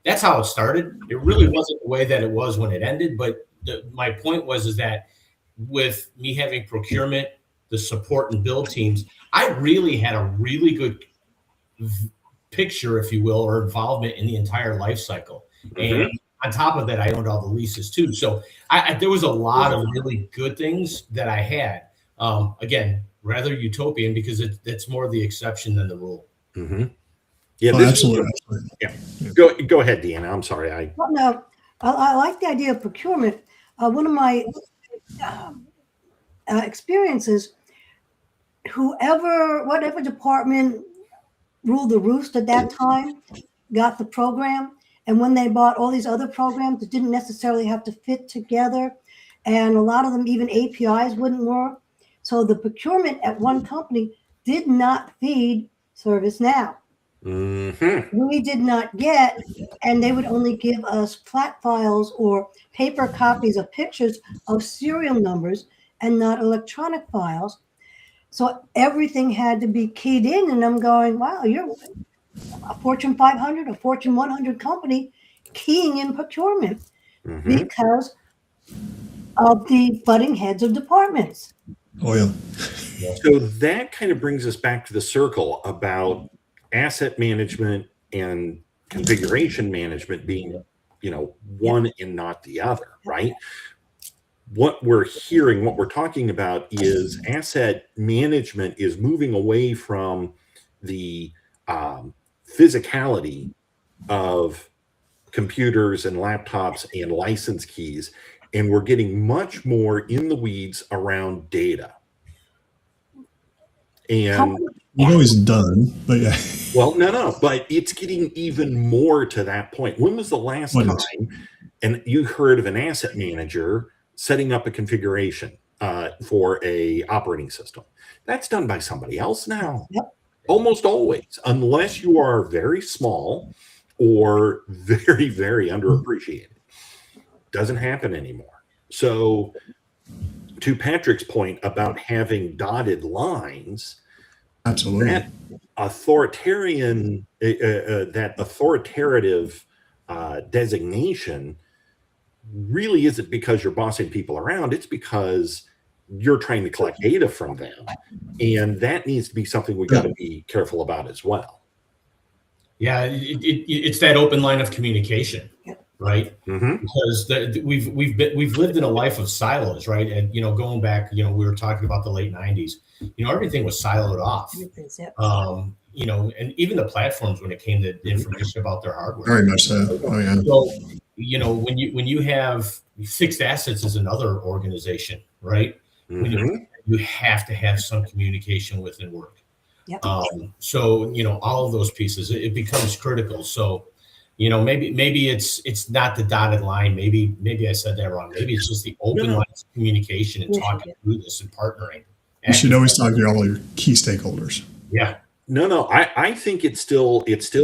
That's how it started. It really wasn't the way that it was when it ended, but my point was that with me having procurement, the support and build teams, I really had a really good picture, if you will, or involvement in the entire life cycle. Mhm. And on top of that, I owned all the leases too. So there was a lot of really good things that I had. Again, rather utopian because it's more the exception than the rule. Mhm. Yeah, Oh, this absolutely. yeah. Go ahead, Deanna. I'm sorry. Well, no, I like the idea of procurement. One of my experiences, whatever department ruled the roost at that time, got the program. And when they bought all these other programs that didn't necessarily have to fit together, and a lot of them, even APIs wouldn't work. So the procurement at one company did not feed ServiceNow. Mhm. We did not get, and they would only give us flat files or paper copies of pictures of serial numbers and not electronic files. So everything had to be keyed in, and I'm going, wow, you're a Fortune 500, a Fortune 100 company keying in procurement Mhm. because of the butting heads of departments. Oh, yeah. So that kind of brings us back to the circle about asset management and configuration management being, one and not the other, right? What we're hearing, what we're talking about is asset management is moving away from the physicality of computers and laptops and license keys, and we're getting much more in the weeds around data. And We've always done, but yeah. well, no, but it's getting even more to that point. When was the last What time, is? and you heard of an asset manager setting up a configuration for a operating system? That's done by somebody else now. Yep. Almost always, unless you are very small or very, very underappreciated. Doesn't happen anymore. So to Patrick's point about having dotted lines, Absolutely. that authoritative designation really isn't because you're bossing people around. It's because you're trying to collect data from them, and that needs to be something we got to be careful about as well. Yeah, it's that open line of communication, right? Mhm. Because we've lived in a life of silos, right? And going back, we were talking about the late '90s. Everything was siloed off. And even the platforms when it came to information about their hardware. Very much so. Oh, yeah. So, when you have fixed assets is another organization, right? Mhm. You have to have some communication within work. Yep. So all of those pieces, it becomes critical. So maybe it's not the dotted line. Maybe I said that wrong. Maybe it's just the open lines of communication and talking through this and partnering. You should always talk to all your key stakeholders. Yeah. No. I think it's still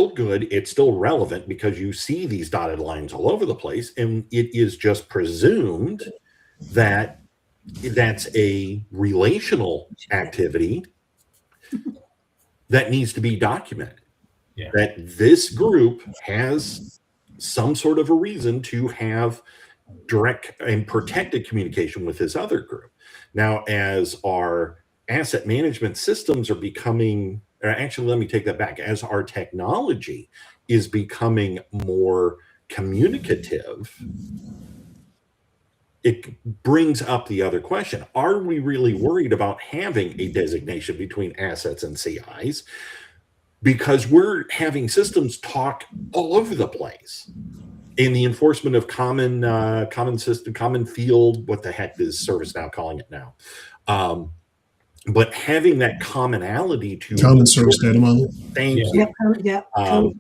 good. It's still relevant because you see these dotted lines all over the place, and it is just presumed that that's a relational activity that needs to be documented. Yeah. That this group has some sort of a reason to have direct and protected communication with this other group. Now, as our asset management systems are becoming, or actually, let me take that back, as our technology is becoming more communicative, it brings up the other question. Are we really worried about having a designation between assets and CIs? Because we're having systems talk all over the place. In the enforcement of common system, common field, what the heck is ServiceNow calling it now? But having that commonality to Common service data model. Thank you.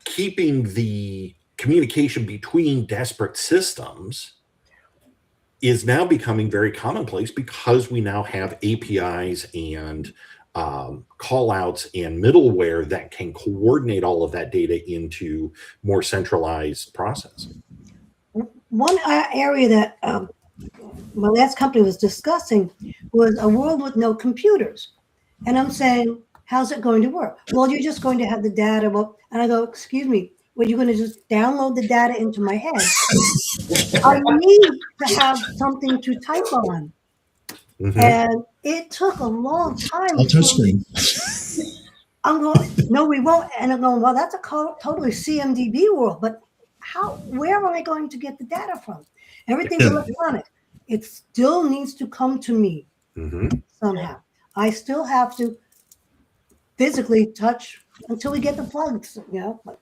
Keeping the communication between disparate systems is now becoming very commonplace because we now have APIs and call outs and middleware that can coordinate all of that data into more centralized processing. One area that my last company was discussing was a world with no computers. And I'm saying, how's it going to work? Well, you're just going to have the data. Well, and I go, excuse me, well, you're going to just download the data into my head. I need to have something to type on. Mm-hmm. And it took a long time. I'll touch screen. I'm going, no, we won't. And I'm going, well, that's a totally CMDB world. But where am I going to get the data from? Everything's electronic. It still needs to come to me somehow. I still have to physically touch until we get the plugs, but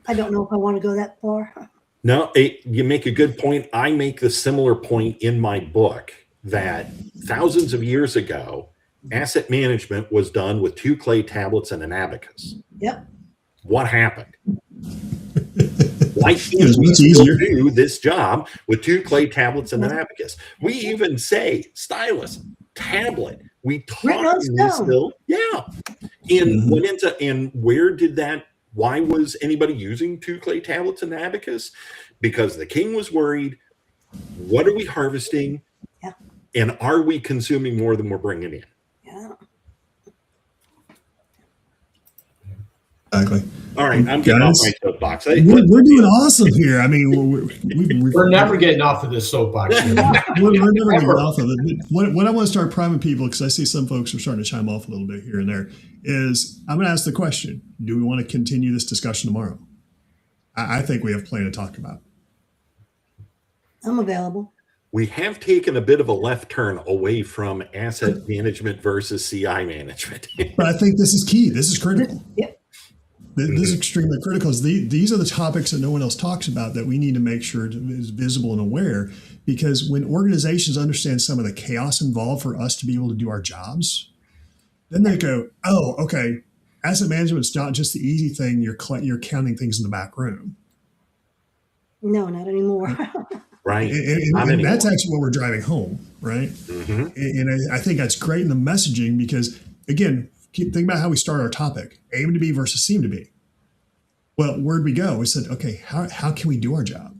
I don't know if I want to go that far. No, you make a good point. I make the similar point in my book that thousands of years ago, asset management was done with 2 clay tablets and an abacus. Yep. What happened? Why can't we still do this job with 2 clay tablets and an abacus? We even say stylus, tablet. We talk still. Yeah. And went into, and where did that, why was anybody using 2 clay tablets and an abacus? Because the king was worried, what are we harvesting? Yeah. And are we consuming more than we're bringing in? Yeah. Exactly. All right, I'm getting off my soapbox. We're doing awesome here. I mean, we're never getting off of this soapbox. we're never getting off of it. What I want to start priming people, because I see some folks are starting to chime off a little bit here and there, is I'm going to ask the question, do we want to continue this discussion tomorrow? I think we have plenty to talk about. I'm available. We have taken a bit of a left turn away from asset management versus CI management. But I think this is key. This is critical. Yep. This is extremely critical. These are the topics that no one else talks about that we need to make sure is visible and aware, because when organizations understand some of the chaos involved for us to be able to do our jobs, then they go, oh, okay, asset management's not just the easy thing. You're counting things in the back room. No, not anymore. Right. And that's actually what we're driving home, right? Mm-hmm. And I think that's great in the messaging because, again, think about how we start our topic, AMDB versus CMDB. Well, where'd we go? We said, okay, how can we do our job?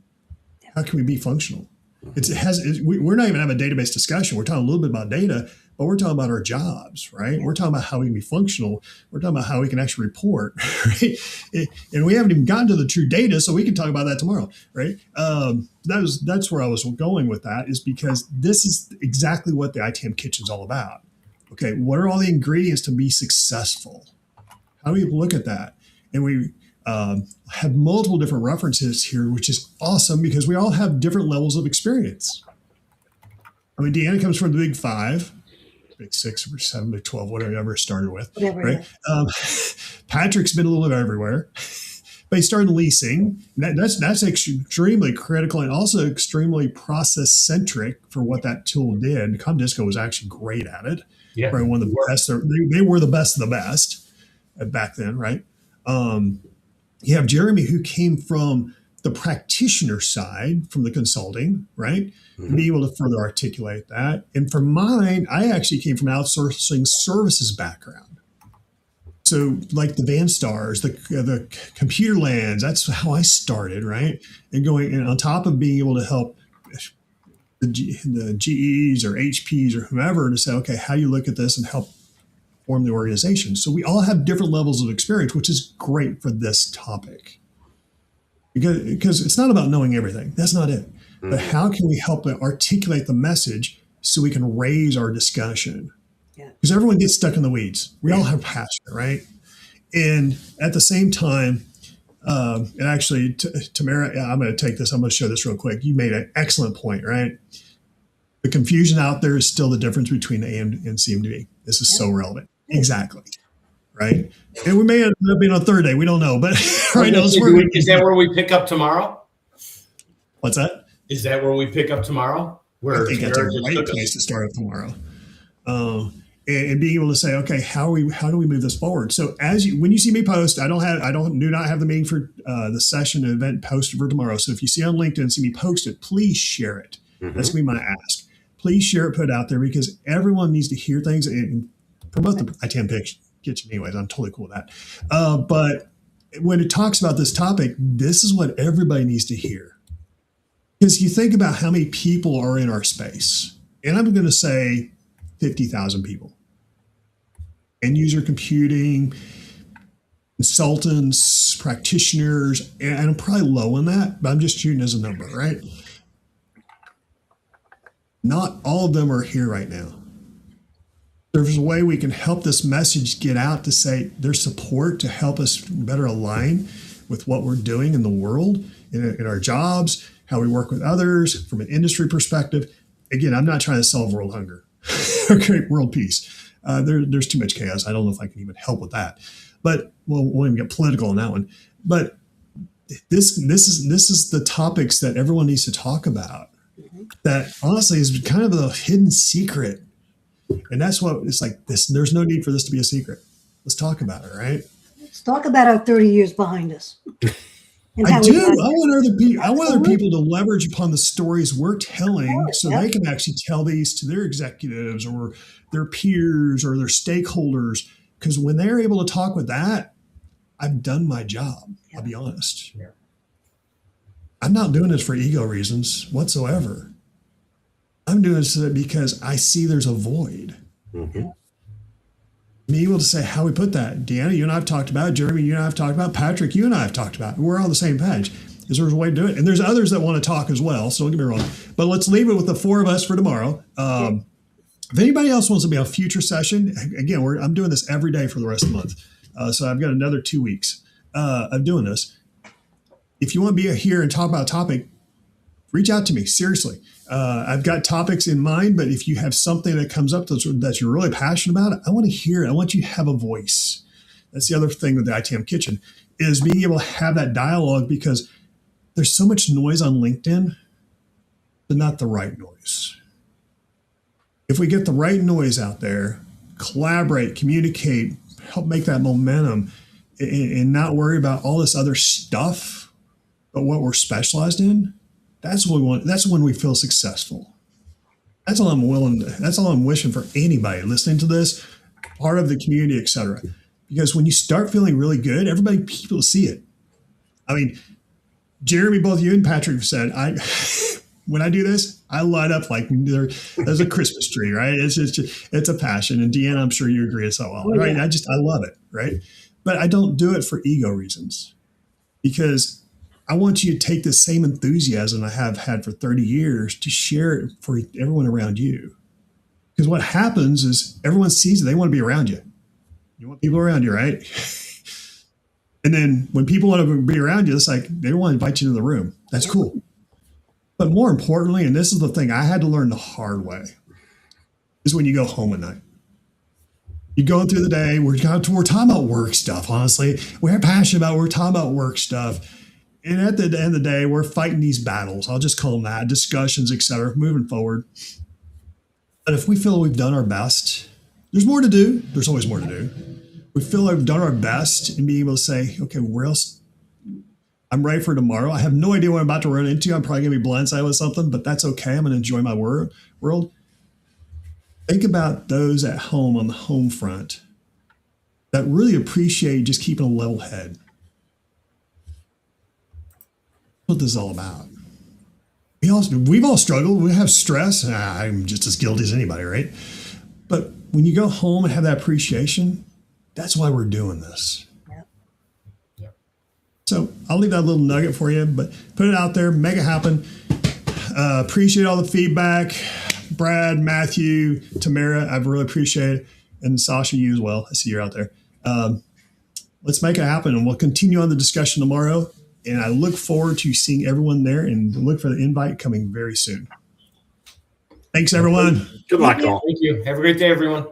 How can we be functional? We're not even having a database discussion. We're talking a little bit about data, but we're talking about our jobs, right? We're talking about how we can be functional. We're talking about how we can actually report, right? And we haven't even gotten to the true data, so we can talk about that tomorrow, right? That's where I was going with that, is because this is exactly what the ITAM Kitchen is all about. Okay, what are all the ingredients to be successful? How do we look at that? And we have multiple different references here, which is awesome because we all have different levels of experience. I mean, Deanna comes from the Big 5, Big 6 or 7, Big 12, whatever it started with, right? Patrick's been a little bit everywhere, but he started leasing. That's extremely critical and also extremely process-centric for what that tool did. Comdisco was actually great at it. Yeah, probably one of the best. They were the best of the best back then, right? You have Jeremy, who came from the practitioner side, from the consulting, right? Mm-hmm. And be able to further articulate that. And for mine, I actually came from outsourcing services background. So like the Van Stars, the computer lands, that's how I started, right? And going, and on top of being able to help the GEs or HPs or whomever to say, okay, how do you look at this and help form the organization? So we all have different levels of experience, which is great for this topic. Because it's not about knowing everything. That's not it. Mm-hmm. But how can we help articulate the message so we can raise our discussion? Because everyone gets stuck in the weeds. We all have passion, right? And at the same time, and actually, Tamara, I'm going to take this. I'm going to show this real quick. You made an excellent point, right? The confusion out there is still the difference between the AM and CMDB. This is so relevant. Exactly. Right. And we may end up being on third day. We don't know. But right now, is that where we pick up tomorrow? What's that? Is that where we pick up tomorrow? I think that's a great place to start tomorrow. And being able to say, okay, how do we move this forward? So when you see me post, do not have the meeting for the session and event posted for tomorrow. So if you see on LinkedIn, see me post it, please share it. Mm-hmm. That's gonna be my ask. Please share it, put it out there, because everyone needs to hear things and promote the ITAM Kitchen. Anyways, I'm totally cool with that. But when it talks about this topic, this is what everybody needs to hear. Because you think about how many people are in our space, and I'm going to say 50,000 people. End user computing, consultants, practitioners, and I'm probably low on that, but I'm just shooting as a number, right? Not all of them are here right now. There's a way we can help this message get out to say there's support to help us better align with what we're doing in the world, in our jobs, how we work with others from an industry perspective. Again, I'm not trying to solve world hunger. Okay, world peace. There's too much chaos. I don't know if I can even help with that. But we'll even get political on that one. But this is the topics that everyone needs to talk about. That honestly is kind of a hidden secret. And that's what it's like. There's no need for this to be a secret. Let's talk about it, right? Let's talk about our 30 years behind us. I do. I want other people to leverage upon the stories we're telling so they can actually tell these to their executives or their peers or their stakeholders. Because when they're able to talk with that, I've done my job. I'll be honest. Yeah. I'm not doing this for ego reasons whatsoever. I'm doing this because I see there's a void. Mm-hmm. Being able to say how we put that. Deanna, you and I have talked about it. Jeremy, you and I have talked about it. Patrick, you and I have talked about it. We're on the same page. Is there a way to do it? And there's others that want to talk as well, so don't get me wrong. But let's leave it with the four of us for tomorrow. If anybody else wants to be on a future session, again, I'm doing this every day for the rest of the month. So I've got another 2 weeks of doing this. If you want to be here and talk about a topic, reach out to me, seriously. I've got topics in mind, but if you have something that comes up that you're really passionate about, I want to hear it. I want you to have a voice. That's the other thing with the ITAM Kitchen, is being able to have that dialogue, because there's so much noise on LinkedIn, but not the right noise. If we get the right noise out there, collaborate, communicate, help make that momentum, and not worry about all this other stuff, but what we're specialized in, that's what we want. That's when we feel successful. That's all that's all I'm wishing for anybody listening to this, part of the community, et cetera. Because when you start feeling really good, people see it. I mean, Jeremy, both you and Patrick have said, when I do this, I light up like there's a Christmas tree, right? It's a passion. And Deanna, I'm sure you agree as well, right? I love it, right? But I don't do it for ego reasons, because I want you to take the same enthusiasm I have had for 30 years to share it for everyone around you. Because what happens is everyone sees it. They want to be around you. You want people around you, right? And then when people want to be around you, it's like they want to invite you to the room. That's cool. But more importantly, and this is the thing I had to learn the hard way, is when you go home at night. You're going through the day. We're talking about work stuff, honestly. We're passionate about we're talking about work stuff. And at the end of the day, we're fighting these battles. I'll just call them that, discussions, et cetera, moving forward. But if we feel we've done our best, there's more to do. There's always more to do. We feel like we've done our best and being able to say, okay, where else? I'm ready for tomorrow. I have no idea what I'm about to run into. I'm probably going to be blindsided with something, but that's okay. I'm going to enjoy my world. Think about those at home on the home front that really appreciate just keeping a level head. That's what this is all about. We've all struggled. We have stress. I'm just as guilty as anybody, right? But when you go home and have that appreciation, that's why we're doing this. Yep. So I'll leave that little nugget for you, but put it out there, make it happen. Appreciate all the feedback. Brad, Matthew, Tamara, I really appreciate it. And Sasha, you as well. I see you're out there. Let's make it happen, and we'll continue on the discussion tomorrow. And I look forward to seeing everyone there, and look for the invite coming very soon. Thanks, everyone. Good luck, all. Thank you. Have a great day, everyone.